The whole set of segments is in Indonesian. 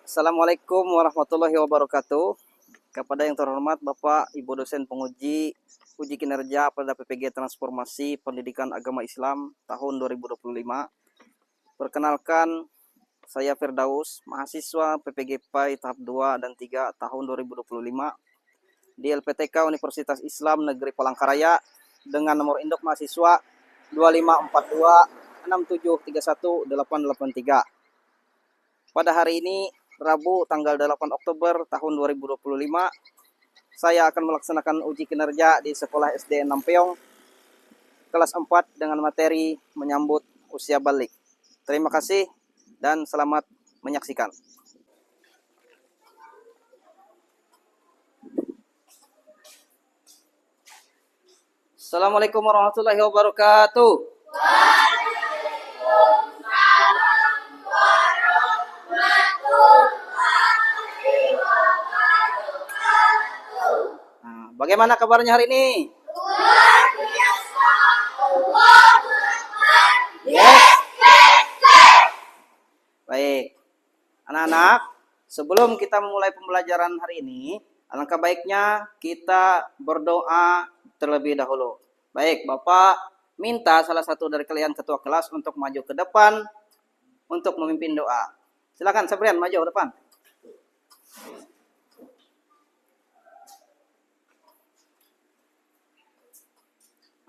Assalamualaikum warahmatullahi wabarakatuh. Kepada yang terhormat Bapak Ibu dosen penguji uji kinerja pada PPG Transformasi Pendidikan Agama Islam tahun 2025. Perkenalkan, saya Firdaus, mahasiswa PPG PAI tahap 2 dan 3 tahun 2025 di LPTK Universitas Islam Negeri Palangkaraya dengan nomor induk mahasiswa 2542 6731 883. Pada hari ini, Rabu tanggal 8 Oktober tahun 2025, saya akan melaksanakan uji kinerja di Sekolah SD Nampeong, kelas 4 dengan materi menyambut usia balik. Terima kasih dan selamat menyaksikan. Assalamualaikum warahmatullahi wabarakatuh. Bagaimana kabarnya hari ini? Luar biasa. Yes. Baik. Anak-anak, sebelum kita memulai pembelajaran hari ini, alangkah baiknya kita berdoa terlebih dahulu. Baik, Bapak minta salah satu dari kalian ketua kelas untuk maju ke depan untuk memimpin doa. Silakan Sabrian maju ke depan.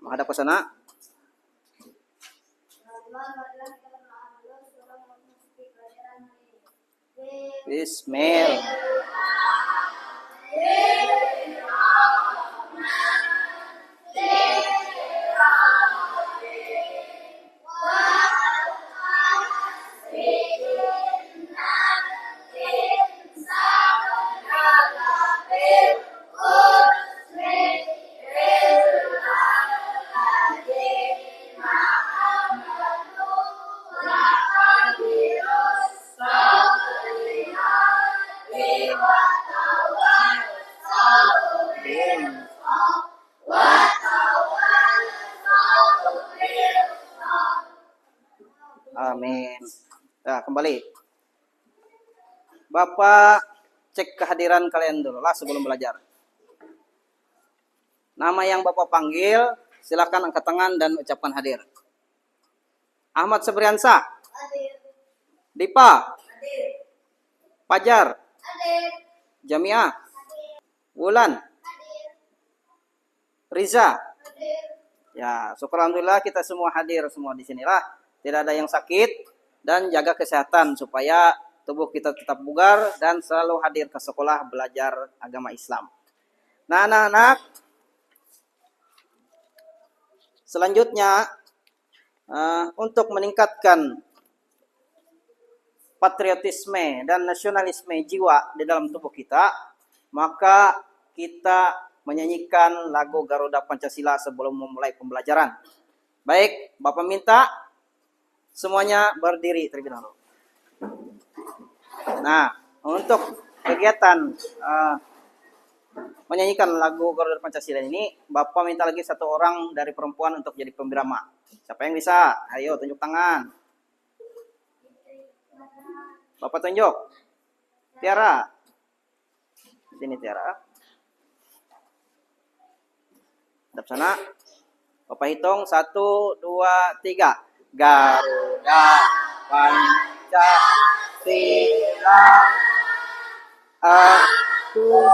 Menghadap ke sana. Bismillah. Amin. Nah, kembali. Bapak cek kehadiran kalian dulu lah sebelum belajar. Nama yang Bapak panggil, silakan angkat tangan dan ucapkan hadir. Ahmad Sebriansa. Hadir. Dipa. Hadir. Fajar. Hadir. Jamia. Hadir. Wulan. Hadir. Riza. Hadir. Ya, syukur alhamdulillah kita semua hadir semua di sinilah. Tidak ada yang sakit dan jaga kesehatan supaya tubuh kita tetap bugar dan selalu hadir ke sekolah belajar agama Islam. Nah, anak-anak, selanjutnya untuk meningkatkan patriotisme dan nasionalisme jiwa di dalam tubuh kita, maka kita menyanyikan lagu Garuda Pancasila sebelum memulai pembelajaran. Baik, Bapak minta semuanya berdiri terlebih dahulu. Nah, untuk kegiatan menyanyikan lagu Garuda Pancasila ini, Bapak minta lagi satu orang dari perempuan untuk jadi pembirama. Siapa yang bisa? Ayo tunjuk tangan. Bapak tunjuk. Tiara. Sini Tiara. Hadap sana. Bapak hitung 1, 2, 3. Garuda Pancasila, aku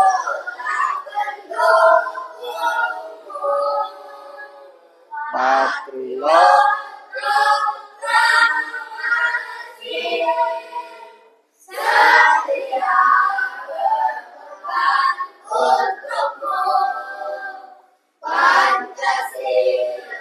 patriot setia berkorban untukmu. Pancasila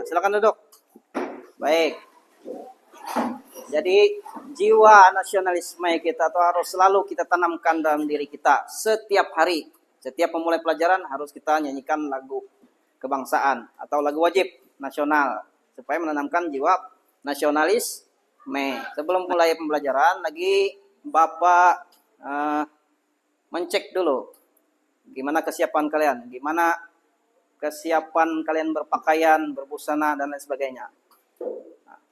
silakan duduk. Baik. Jadi jiwa nasionalisme kita atau harus selalu kita tanamkan dalam diri kita setiap hari. Setiap memulai pelajaran harus kita nyanyikan lagu kebangsaan atau lagu wajib nasional supaya menanamkan jiwa nasionalisme. Sebelum mulai pembelajaran lagi Bapak mencek dulu gimana kesiapan kalian, gimana kesiapan kalian berpakaian, berbusana dan lain sebagainya.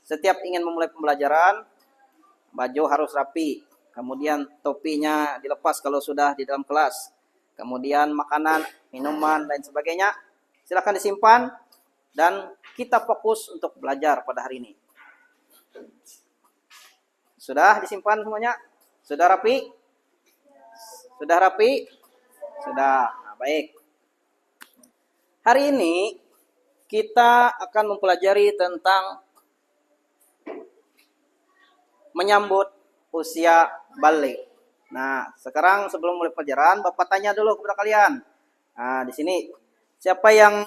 Setiap ingin memulai pembelajaran, baju harus rapi, kemudian topinya dilepas kalau sudah di dalam kelas, kemudian makanan, minuman, lain sebagainya, silakan disimpan, dan kita fokus untuk belajar pada hari ini. Sudah disimpan semuanya? Sudah rapi? Sudah rapi? Sudah. Nah, baik. Hari ini kita akan mempelajari tentang menyambut usia balik. Nah, sekarang sebelum mulai pelajaran, Bapak tanya dulu kepada kalian. Nah, di sini siapa yang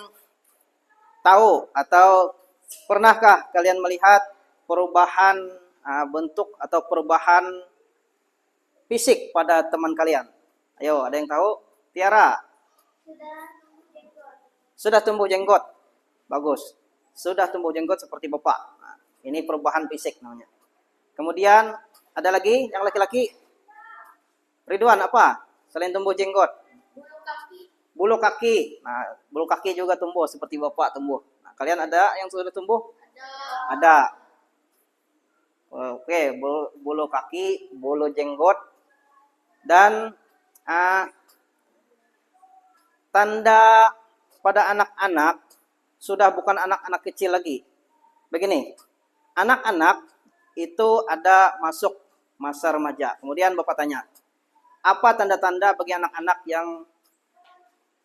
tahu atau pernahkah kalian melihat perubahan bentuk atau perubahan fisik pada teman kalian? Ayo, ada yang tahu? Tiara. Sudah tumbuh jenggot. Bagus. Sudah tumbuh jenggot seperti Bapak. Nah, ini perubahan fisik namanya. Kemudian ada lagi yang laki-laki. Ridwan apa? Selain tumbuh jenggot. Bulu kaki. Nah, bulu kaki juga tumbuh seperti Bapak tumbuh. Nah, kalian ada yang sudah tumbuh? Ada. Oke, bulu kaki, bulu jenggot, dan tanda pada anak-anak sudah bukan anak-anak kecil lagi. Begini, anak-anak itu ada masuk masa remaja. Kemudian Bapak tanya, apa tanda-tanda bagi anak-anak yang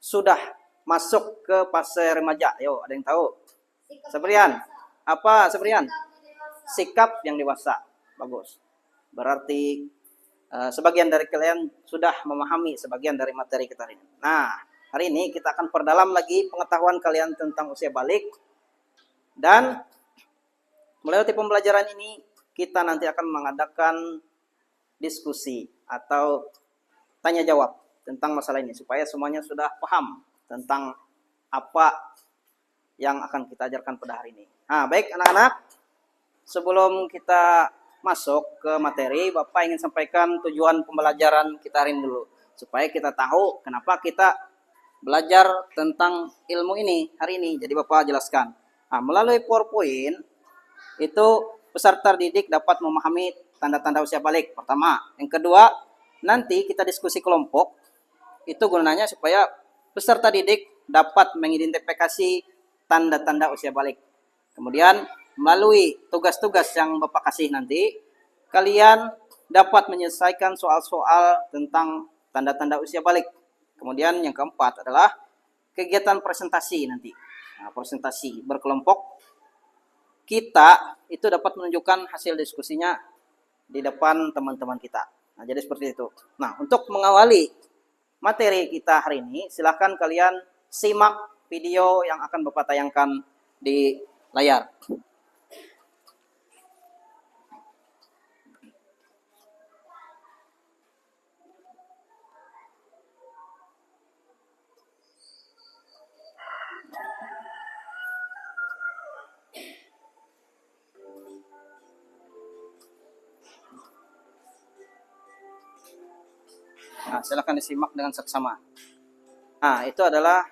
sudah masuk ke fase remaja? Ayo, ada yang tahu? Sebrian. Apa Sebrian? Sikap yang dewasa. Bagus. Berarti sebagian dari kalian sudah memahami sebagian dari materi kita hari ini. Nah, hari ini kita akan perdalam lagi pengetahuan kalian tentang usia balik. Dan melewati pembelajaran ini, kita nanti akan mengadakan diskusi atau tanya jawab tentang masalah ini supaya semuanya sudah paham tentang apa yang akan kita ajarkan pada hari ini. Nah, baik anak-anak, sebelum kita masuk ke materi, Bapak ingin sampaikan tujuan pembelajaran kita hari ini dulu supaya kita tahu kenapa kita belajar tentang ilmu ini hari ini. Jadi Bapak jelaskan. Nah, melalui PowerPoint itu peserta didik dapat memahami tanda-tanda usia balik pertama. Yang kedua, nanti kita diskusi kelompok. Itu gunanya supaya peserta didik dapat mengidentifikasi tanda-tanda usia balik. Kemudian melalui tugas-tugas yang Bapak kasih nanti, kalian dapat menyelesaikan soal-soal tentang tanda-tanda usia balik. Kemudian yang keempat adalah kegiatan presentasi nanti. Nah, presentasi berkelompok. Kita itu dapat menunjukkan hasil diskusinya di depan teman-teman kita. Nah, jadi seperti itu. Nah, untuk mengawali materi kita hari ini, silakan kalian simak video yang akan Bapak tayangkan di layar. Nah, silakan disimak dengan seksama. Nah, itu adalah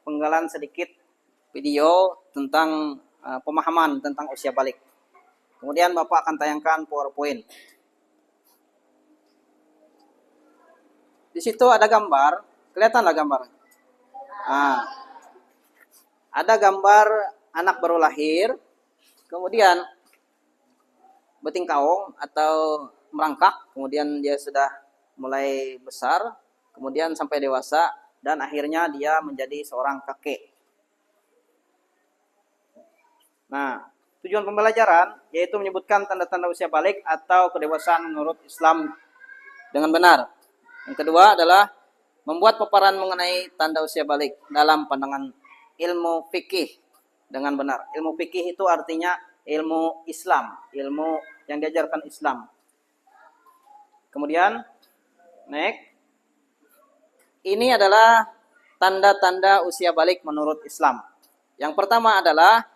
penggalan sedikit video tentang pemahaman tentang usia balik. Kemudian Bapak akan tayangkan PowerPoint. Di situ ada gambar, kelihatanlah gambar. Nah, ada gambar anak baru lahir, kemudian beting kaung atau merangkak, kemudian dia sudah mulai besar, kemudian sampai dewasa, dan akhirnya dia menjadi seorang kakek. Nah, tujuan pembelajaran yaitu menyebutkan tanda-tanda usia balik atau kedewasaan menurut Islam dengan benar. Yang kedua adalah membuat paparan mengenai tanda usia balik dalam pandangan ilmu fikih dengan benar. Ilmu fikih itu artinya ilmu Islam, ilmu yang diajarkan Islam. Kemudian, next. Ini adalah tanda-tanda usia balik menurut Islam. Yang pertama adalah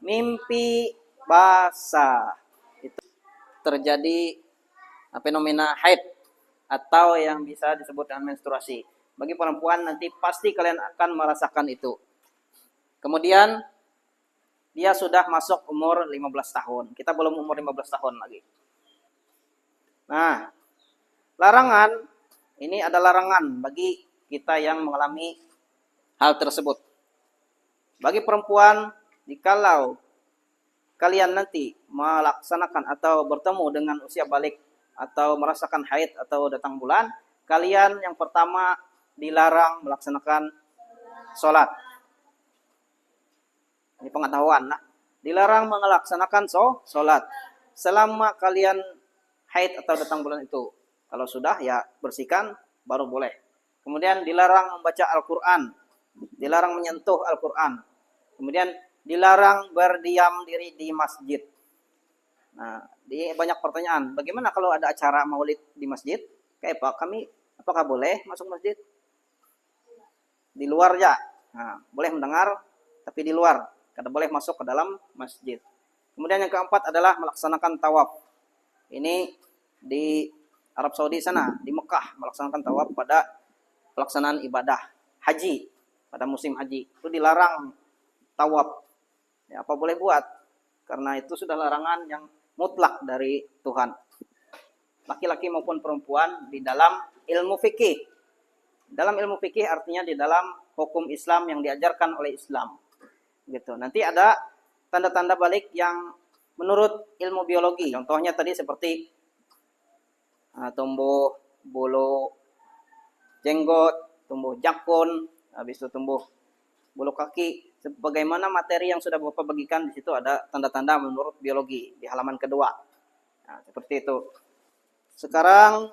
mimpi basah. Itu terjadi fenomena haid atau yang bisa disebut dengan menstruasi. Bagi perempuan nanti pasti kalian akan merasakan itu. Kemudian dia sudah masuk umur 15 tahun. Kita belum umur 15 tahun lagi. Nah, larangan ini ada larangan bagi kita yang mengalami hal tersebut. Bagi perempuan, jikalau kalian nanti melaksanakan atau bertemu dengan usia balik atau merasakan haid atau datang bulan, kalian yang pertama dilarang melaksanakan sholat. Ini pengetahuan. Nah, dilarang melaksanakan sholat selama kalian haid atau datang bulan itu. Kalau sudah ya bersihkan baru boleh. Kemudian dilarang membaca Al-Quran, dilarang menyentuh Al-Quran. Kemudian dilarang berdiam diri di masjid. Nah, banyak pertanyaan. Bagaimana kalau ada acara maulid di masjid? Kayak apa? Apakah boleh masuk masjid? Di luar ya. Nah, boleh mendengar, tapi di luar. Kada boleh masuk ke dalam masjid. Kemudian yang keempat adalah melaksanakan tawaf. Ini di Arab Saudi sana, di Mekah, melaksanakan tawaf pada pelaksanaan ibadah haji pada musim haji. Itu dilarang tawaf. Ya, apa boleh buat? Karena itu sudah larangan yang mutlak dari Tuhan. Laki-laki maupun perempuan di dalam ilmu fikih. Dalam ilmu fikih artinya di dalam hukum Islam yang diajarkan oleh Islam. Gitu. Nanti ada tanda-tanda balik yang menurut ilmu biologi. Contohnya tadi seperti tumbuh bulu jenggot, tumbuh jakun, habis itu tumbuh bulu kaki. Sebagaimana materi yang sudah Bapak bagikan di situ ada tanda-tanda menurut biologi di halaman kedua. Nah, seperti itu. Sekarang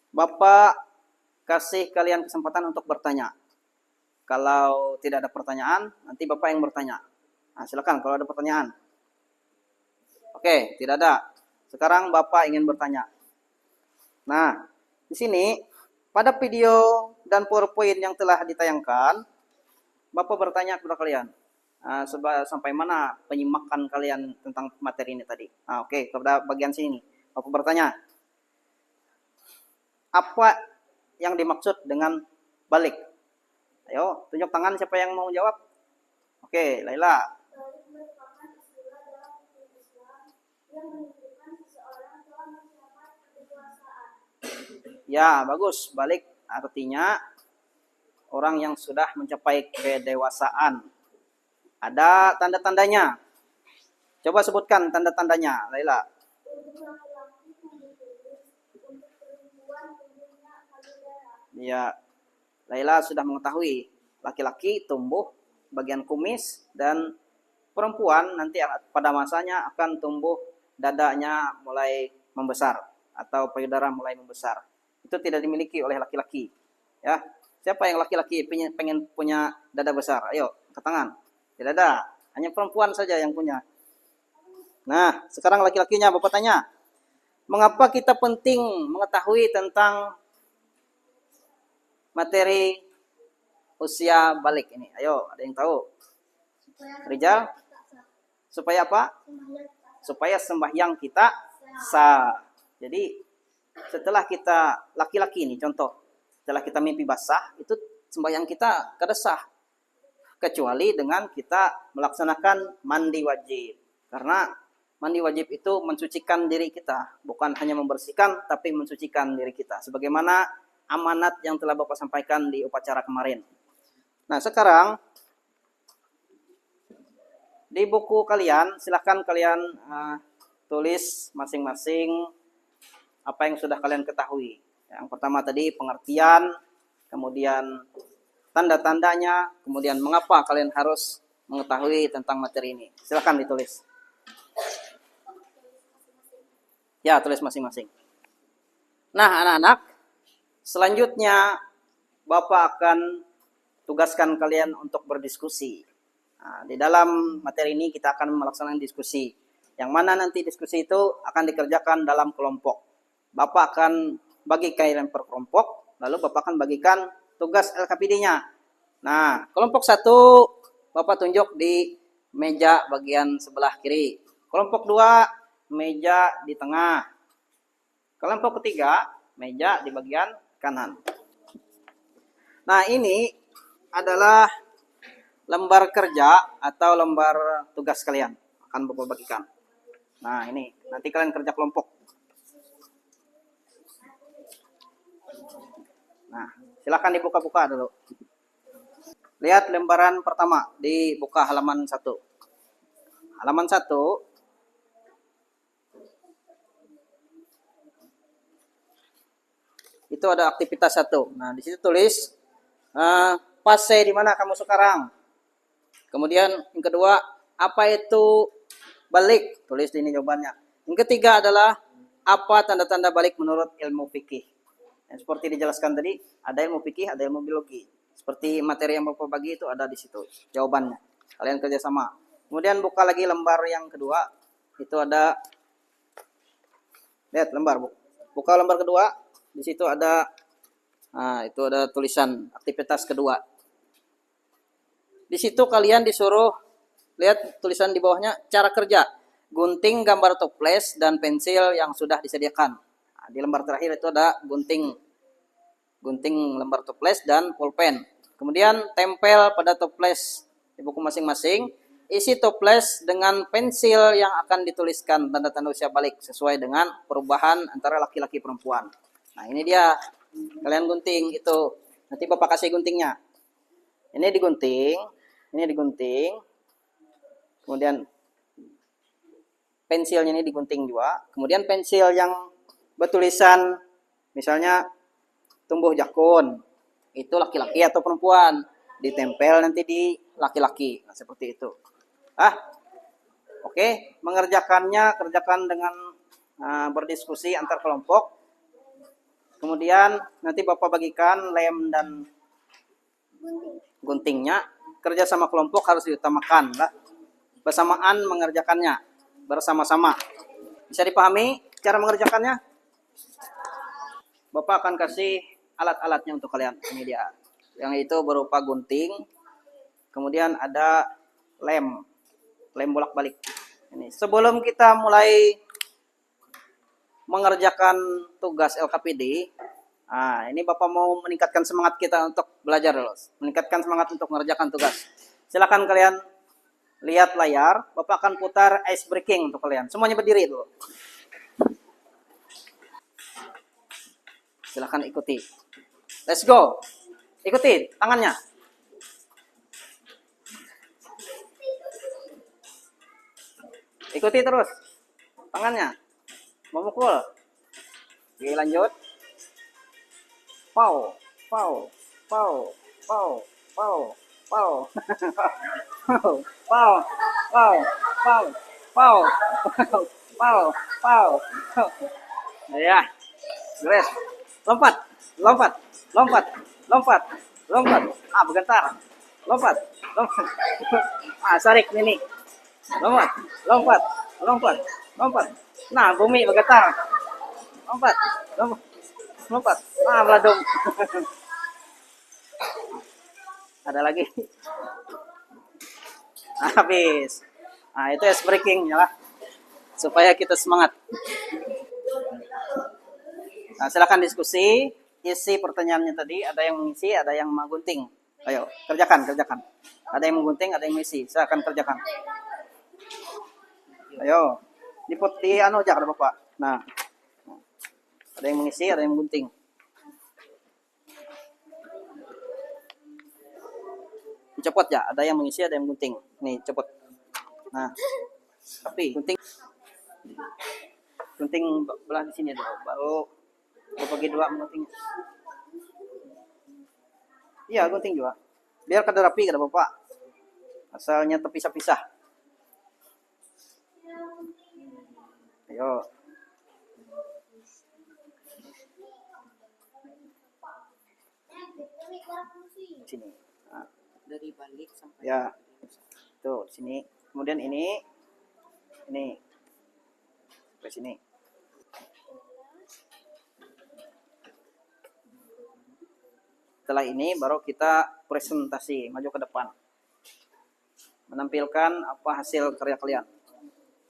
Bapak kasih kalian kesempatan untuk bertanya. Kalau tidak ada pertanyaan, nanti Bapak yang bertanya. Nah, silakan kalau ada pertanyaan. Oke, tidak ada. Sekarang Bapak ingin bertanya. Nah, di sini pada video dan PowerPoint yang telah ditayangkan, Bapak bertanya kepada kalian, sampai mana penyimakan kalian tentang materi ini tadi. Nah, oke, kepada bagian sini, Bapak bertanya, apa yang dimaksud dengan balik? Ayo, tunjuk tangan siapa yang mau jawab. Oke, Laila. Ya, bagus. Balik artinya orang yang sudah mencapai kedewasaan. Ada tanda-tandanya. Coba sebutkan tanda-tandanya, Laila. Ya, Laila sudah mengetahui. Laki-laki tumbuh bagian kumis dan perempuan nanti pada masanya akan tumbuh dadanya mulai membesar atau payudara mulai membesar. Itu tidak dimiliki oleh laki-laki. Ya, siapa yang laki-laki pengen punya dada besar? Ayo, angkat tangan. Tidak ada, hanya perempuan saja yang punya. Nah, sekarang laki-lakinya Bapak tanya, mengapa kita penting mengetahui tentang materi usia balik ini? Ayo, ada yang tahu? Rijal? Supaya apa? Supaya sembahyang kita sah. Jadi setelah kita laki-laki ini contoh, setelah kita mimpi basah itu sembahyang kita kada sah kecuali dengan kita melaksanakan mandi wajib. Karena mandi wajib itu mensucikan diri kita, bukan hanya membersihkan tapi mensucikan diri kita. Sebagaimana amanat yang telah Bapak sampaikan di upacara kemarin. Nah, sekarang di buku kalian silahkan kalian tulis masing-masing apa yang sudah kalian ketahui. Yang pertama tadi pengertian, kemudian tanda-tandanya, kemudian mengapa kalian harus mengetahui tentang materi ini. Silakan ditulis. Ya, tulis masing-masing. Nah, anak-anak, selanjutnya Bapak akan tugaskan kalian untuk berdiskusi. Nah, di dalam materi ini kita akan melaksanakan diskusi. Yang mana nanti diskusi itu akan dikerjakan dalam kelompok. Bapak akan bagi kalian per kelompok, lalu Bapak akan bagikan tugas LKPD-nya. Nah, kelompok 1 Bapak tunjuk di meja bagian sebelah kiri. Kelompok 2 meja di tengah. Kelompok ketiga meja di bagian kanan. Nah, ini adalah lembar kerja atau lembar tugas kalian akan Bapak bagikan. Nah, ini nanti kalian kerja kelompok. Nah, silakan dibuka-buka dulu. Lihat lembaran pertama, dibuka halaman 1. Halaman 1. Itu ada aktivitas 1. Nah, di situ tulis fase di mana kamu sekarang. Kemudian yang kedua, apa itu balik? Tulis di ini jawabannya. Yang ketiga adalah apa tanda-tanda balik menurut ilmu fikih. Seperti dijelaskan tadi, ada ilmu fikih, ada ilmu biologi. Seperti materi yang Bapak bagi itu ada di situ jawabannya. Kalian kerjasama. Kemudian buka lagi lembar yang kedua. Itu ada, lihat lembar, buka lembar kedua. Di situ ada, itu ada tulisan aktivitas kedua. Di situ kalian disuruh lihat tulisan di bawahnya cara kerja. Gunting gambar toples dan pensil yang sudah disediakan. Nah, di lembar terakhir itu ada gunting lembar toples dan pulpen. Kemudian tempel pada toples di buku masing-masing. Isi toples dengan pensil yang akan dituliskan tanda-tanda usia balik sesuai dengan perubahan antara laki-laki perempuan. Nah, ini dia. Kalian gunting itu. Nanti Bapak kasih guntingnya. Ini digunting. Kemudian pensilnya ini digunting juga. Kemudian pensil yang bertulisan misalnya tumbuh jakun. Itu laki-laki atau perempuan. Ditempel nanti di laki-laki. Nah, seperti itu. Oke. Mengerjakannya, kerjakan dengan berdiskusi antar kelompok. Kemudian nanti Bapak bagikan lem dan guntingnya. Kerja sama kelompok harus diutamakan. Bersamaan mengerjakannya. Bersama-sama. Bisa dipahami cara mengerjakannya? Bapak akan kasih alat-alatnya untuk kalian. Ini dia. Yang itu berupa gunting. Kemudian ada lem bolak-balik. Ini. Sebelum kita mulai mengerjakan tugas LKPD, ini Bapak mau meningkatkan semangat kita untuk belajar dulu. Meningkatkan semangat untuk mengerjakan tugas. Silakan kalian lihat layar. Bapak akan putar ice breaking untuk kalian. Semuanya berdiri dulu. Silakan ikuti. Let's go. Ikuti tangannya. Ikuti terus tangannya. Memukul. Oke, lanjut. Pow. Pow. Pow. Pow. Pow. Pow. Pow. Pow. Pow. Pow. Pow. Pow. Pow. Ya. Beres. Lompat. Lompat. Lompat. Lompat. Lompat. Bergetar. Lompat. Lompat. Sarik ini. Lompat. Lompat. Lompat. Lompat. Nah, bumi bergetar. Lompat. Lompat. Lompat. Meladung. Ada lagi. Habis. Itu ice breaking ya lah. Supaya kita semangat. Silakan diskusi. Isi pertanyaannya tadi. Ada yang mengisi, ada yang menggunting. Ayo, kerjakan. Ada yang menggunting, ada yang mengisi. Silakan kerjakan. Ayo. Di aja ada Bapak. Nah. Ada yang mengisi, ada yang menggunting. Cepot ya, ada yang mengisi, ada yang gunting. Nih, cepot. Nah, tapi gunting belah di sini dulu, baru bagi 2 gunting. Iya, gunting juga. Biar kada rapi kada Bapak. Asalnya terpisah-pisah. Ayo. Sini. Dari balik sampai ya. Tuh, sini. Kemudian ini. Ke sini. Setelah ini baru kita presentasi, maju ke depan. Menampilkan apa hasil karya kalian.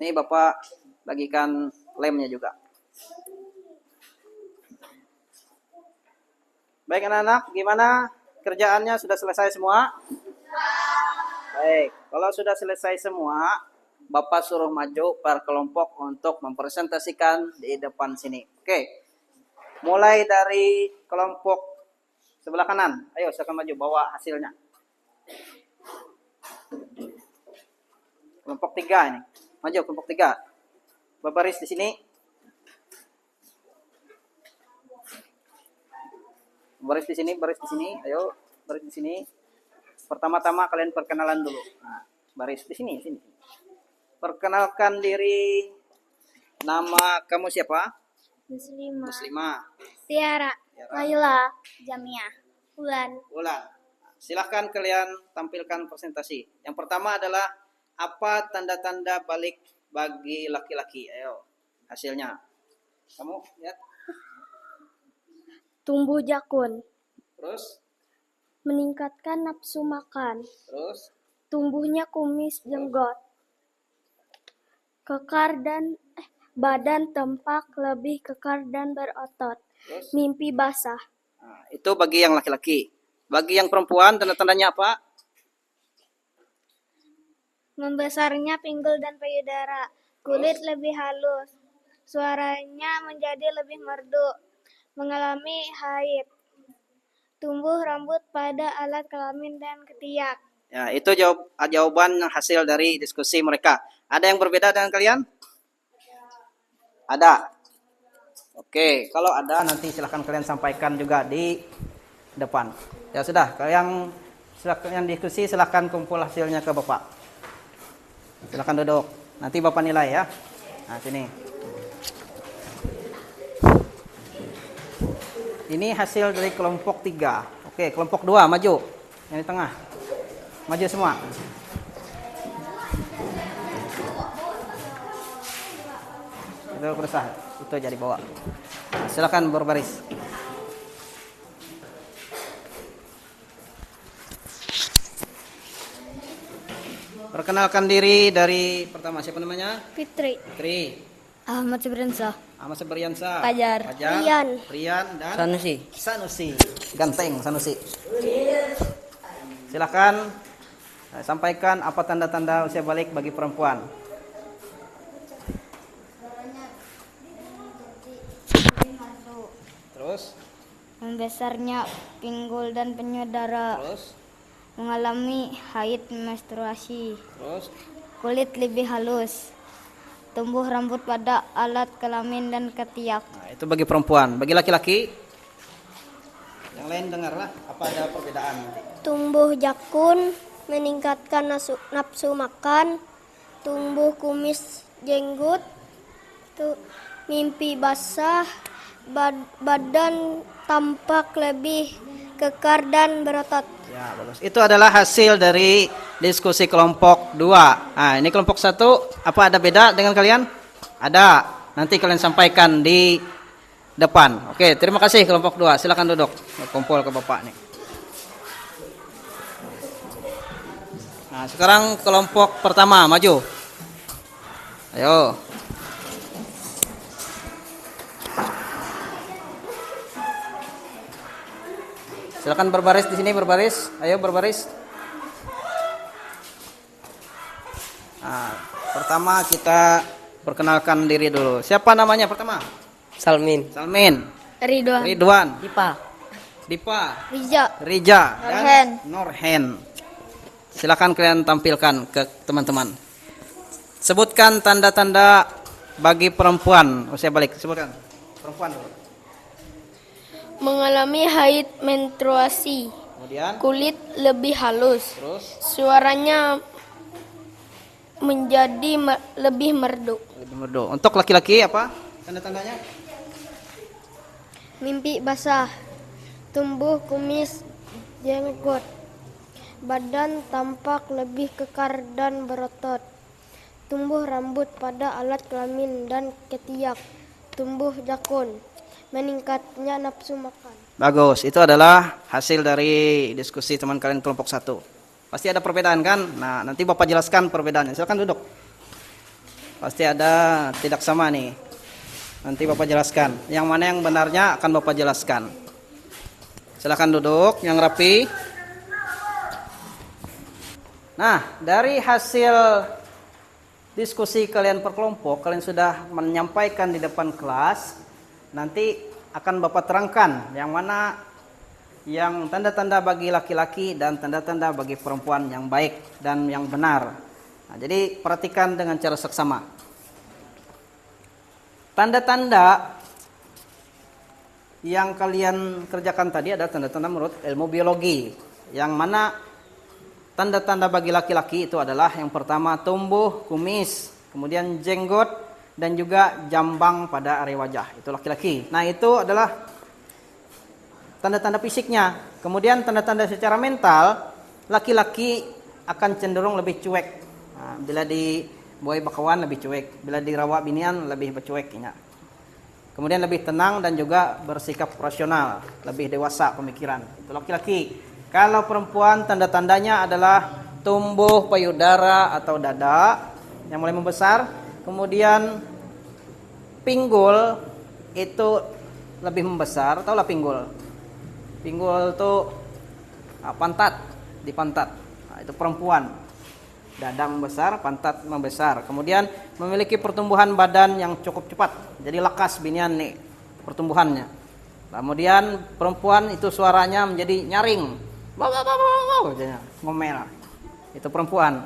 Ini Bapak bagikan lemnya juga. Baik anak-anak, gimana kerjaannya, sudah selesai semua? Baik, kalau sudah selesai semua, Bapak suruh maju per kelompok untuk mempresentasikan di depan sini. Oke, mulai dari kelompok sebelah kanan. Ayo, silakan maju, bawa hasilnya. Kelompok 3 ini. Maju, kelompok 3. Berbaris di sini. Baris di sini, baris di sini. Ayo, baris di sini. Pertama-tama kalian perkenalan dulu. Nah, baris di sini, sini. Perkenalkan diri. Nama kamu siapa? Muslimah. Tiara. Layla. Jamia. Ulan. Silahkan kalian tampilkan presentasi. Yang pertama adalah apa tanda-tanda balik bagi laki-laki. Ayo, hasilnya. Kamu lihat. Tumbuh jakun. Terus, Meningkatkan nafsu makan. terus, Tumbuhnya kumis jenggot. Badan tampak lebih kekar dan berotot. terus. Mimpi basah. Nah, itu bagi yang laki-laki. Bagi yang perempuan, tanda-tandanya apa? Membesarnya pinggul dan payudara. Kulit lebih halus. Suaranya menjadi lebih merdu. Mengalami haid. Tumbuh rambut pada alat kelamin dan ketiak. Ya, itu jawaban hasil dari diskusi mereka. Ada yang berbeda dengan kalian? Ada. Oke, kalau ada nanti silahkan kalian sampaikan juga di depan. Ya sudah, yang diskusi silahkan kumpul hasilnya ke Bapak. Silahkan duduk. Nanti Bapak nilai ya. Nah, sini. Ini hasil dari kelompok 3. Oke, kelompok 2 maju. Yang di tengah. Maju semua. Itu berusaha. Itu jadi bawa. Silakan berbaris. Perkenalkan diri dari pertama, siapa namanya? Fitri. Fitri. Ahmad Sebriansa. Ahmad Sebriansa. Fajar. Rian dan Sanusi. Ganteng Sanusi. Silakan sampaikan apa tanda-tanda usia balik bagi perempuan. Terus, Membesarnya pinggul dan payudara. terus, Mengalami haid menstruasi. terus. Kulit lebih halus. Tumbuh rambut pada alat kelamin dan ketiak. Nah, itu bagi perempuan. Bagi laki-laki, yang lain dengarlah apa ada perbedaan nanti. Tumbuh jakun, meningkatkan nafsu makan. Tumbuh kumis jenggot. Mimpi basah. Badan tampak lebih kekar dan berotot. Ya, bagus. Itu adalah hasil dari diskusi kelompok 2. Nah, ini kelompok 1, apa ada beda dengan kalian? Ada. Nanti kalian sampaikan di depan. Oke, terima kasih kelompok 2. Silakan duduk. Kumpul ke Bapak nih. Nah, sekarang kelompok pertama, maju. Ayo. Silakan berbaris di sini, berbaris. Ayo berbaris. Nah, pertama kita perkenalkan diri dulu. Siapa namanya pertama? Salmin, Salmin, Ridwan. Ridwan, Dipa, Rija, Norhen. dan Norhen. Silakan kalian tampilkan ke teman-teman. Sebutkan tanda-tanda bagi perempuan usia balik. Sebutkan. Perempuan dulu. Mengalami haid menstruasi. Kemudian, Kulit lebih halus. terus Suaranya menjadi lebih merdu. lebih merdu. Untuk laki-laki apa tanda-tandanya? Mimpi basah. Tumbuh kumis jenggot. Badan tampak lebih kekar dan berotot. Tumbuh rambut pada alat kelamin dan ketiak. Tumbuh jakun. Meningkatnya nafsu makan. Bagus, itu adalah hasil dari diskusi teman kalian kelompok 1. Pasti ada perbedaan kan? Nah, nanti Bapak jelaskan perbedaannya. Silakan duduk. Pasti ada tidak sama nih. Nanti Bapak jelaskan. Yang mana yang benarnya akan Bapak jelaskan. Silakan duduk yang rapi. Nah, dari hasil diskusi kalian per kelompok, kalian sudah menyampaikan di depan kelas. Nanti akan Bapak terangkan yang mana yang tanda-tanda bagi laki-laki dan tanda-tanda bagi perempuan yang baik dan yang benar. Nah, jadi perhatikan dengan cara seksama. Tanda-tanda yang kalian kerjakan tadi adalah tanda-tanda menurut ilmu biologi. Yang mana tanda-tanda bagi laki-laki itu adalah yang pertama tumbuh kumis, kemudian jenggot, dan juga jambang pada area wajah. Itu laki-laki. Nah, itu adalah tanda-tanda fisiknya. Kemudian tanda-tanda secara mental, laki-laki akan cenderung lebih cuek. Nah, bila di buai bakawan lebih cuek, bila di rawa binian lebih bercuek. Kemudian lebih tenang dan juga bersikap rasional, lebih dewasa pemikiran. Itu laki-laki. Kalau perempuan, tanda-tandanya adalah tumbuh payudara atau dada yang mulai membesar. Kemudian pinggul itu lebih membesar. Tahulah pinggul? Pinggul itu pantat, di pantat. Nah, itu perempuan. Dada membesar, pantat membesar. Kemudian memiliki pertumbuhan badan yang cukup cepat. Jadi lekas binian nih pertumbuhannya. Kemudian perempuan itu suaranya menjadi nyaring. Ngomel. Itu perempuan.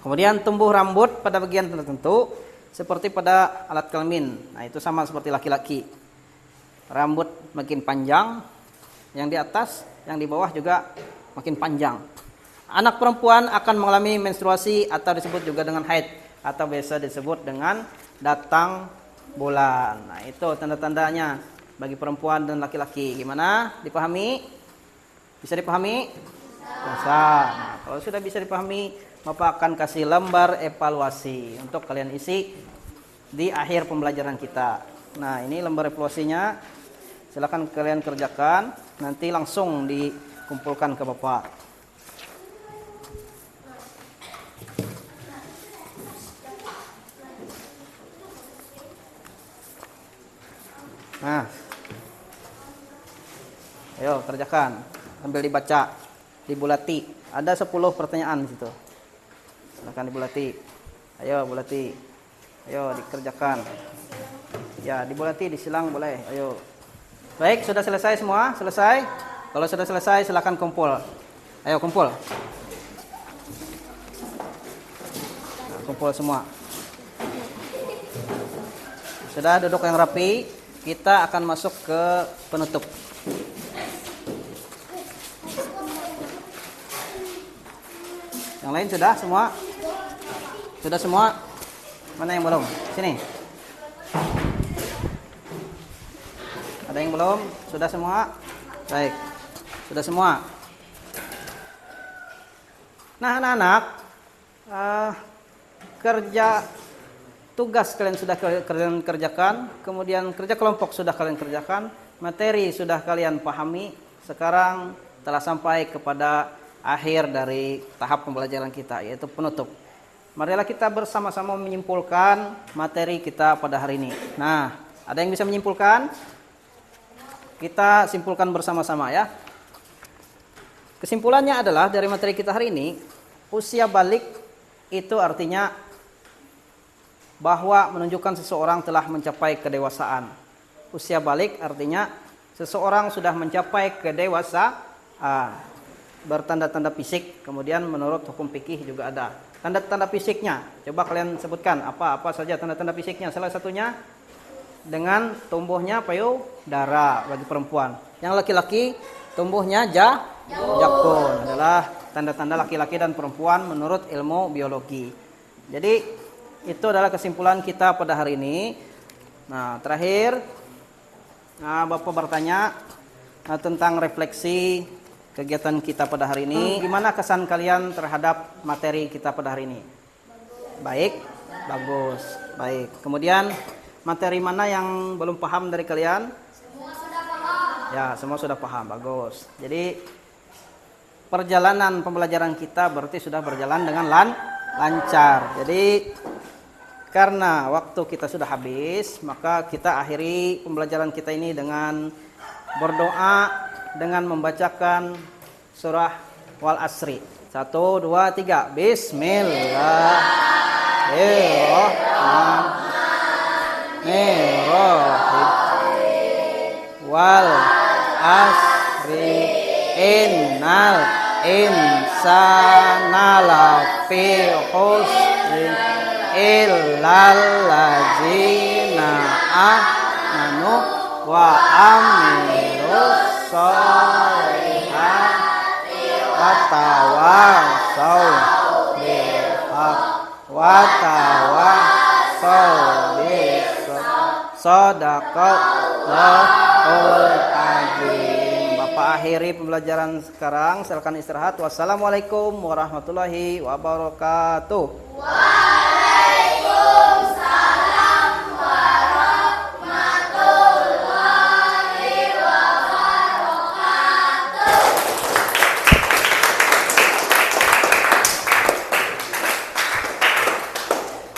Kemudian tumbuh rambut pada bagian tertentu seperti pada alat kelamin. Nah, itu sama seperti laki-laki. Rambut makin panjang, yang di atas, yang di bawah juga makin panjang. Anak perempuan akan mengalami menstruasi atau disebut juga dengan haid atau biasa disebut dengan datang bulan. Nah, itu tanda-tandanya bagi perempuan dan laki-laki. Gimana? Dipahami? Bisa dipahami? Bisa. Nah, kalau sudah bisa dipahami, Bapak akan kasih lembar evaluasi untuk kalian isi di akhir pembelajaran kita. Nah, ini lembar evaluasinya. Silakan kalian kerjakan. Nanti langsung dikumpulkan ke Bapak. Nah, ayo kerjakan. Sambil dibaca, dibulati. Ada 10 pertanyaan di situ. Silakan dibulati. Ayo bulati. Ayo dikerjakan. Ya, dibulati, disilang boleh. Ayo. Baik, sudah selesai semua? Selesai? Kalau sudah selesai silakan kumpul. Ayo kumpul. Nah, kumpul semua. Sudah duduk yang rapi. Kita akan masuk ke penutup. Yang lain sudah semua? Sudah semua? Mana yang belum? Sini. Ada yang belum? Sudah semua? Baik. Sudah semua. Nah, anak-anak, kerja tugas kalian sudah kalian kerjakan, kemudian kerja kelompok sudah kalian kerjakan, materi sudah kalian pahami. Sekarang telah sampai kepada akhir dari tahap pembelajaran kita, yaitu penutup. Marilah kita bersama-sama menyimpulkan materi kita pada hari ini. Nah, ada yang bisa menyimpulkan? Kita simpulkan bersama-sama ya. Kesimpulannya adalah dari materi kita hari ini, usia balik itu artinya bahwa menunjukkan seseorang telah mencapai kedewasaan. Usia balik artinya seseorang sudah mencapai kedewasaan. Bertanda-tanda fisik, kemudian menurut hukum fikih juga ada tanda-tanda fisiknya. Coba kalian sebutkan apa saja tanda-tanda fisiknya. Salah satunya dengan tumbuhnya payudara bagi perempuan. Yang laki-laki tumbuhnya jakun adalah tanda-tanda laki-laki dan perempuan menurut ilmu biologi. Jadi itu adalah kesimpulan kita pada hari ini. Nah, terakhir Bapak bertanya tentang refleksi kegiatan kita pada hari ini. Gimana kesan kalian terhadap materi kita pada hari ini? Baik, bagus, baik. Kemudian materi mana yang belum paham dari kalian? Semua sudah paham. Ya, semua sudah paham, bagus. Jadi perjalanan pembelajaran kita berarti sudah berjalan dengan lancar. Jadi karena waktu kita sudah habis, maka kita akhiri pembelajaran kita ini dengan berdoa, dengan membacakan surah Wal Asri. 1, 2, 3. Bismillahirrahmanirrahim. Wal Asri innal insana lafi khusrin illal ladzina amanu wa amilus sholihati wa tawassaw bil haqq wa tawassaw bis sadaqallahul azim. Bapak akhiri pembelajaran sekarang, silakan istirahat. Wassalamualaikum warahmatullahi wabarakatuh.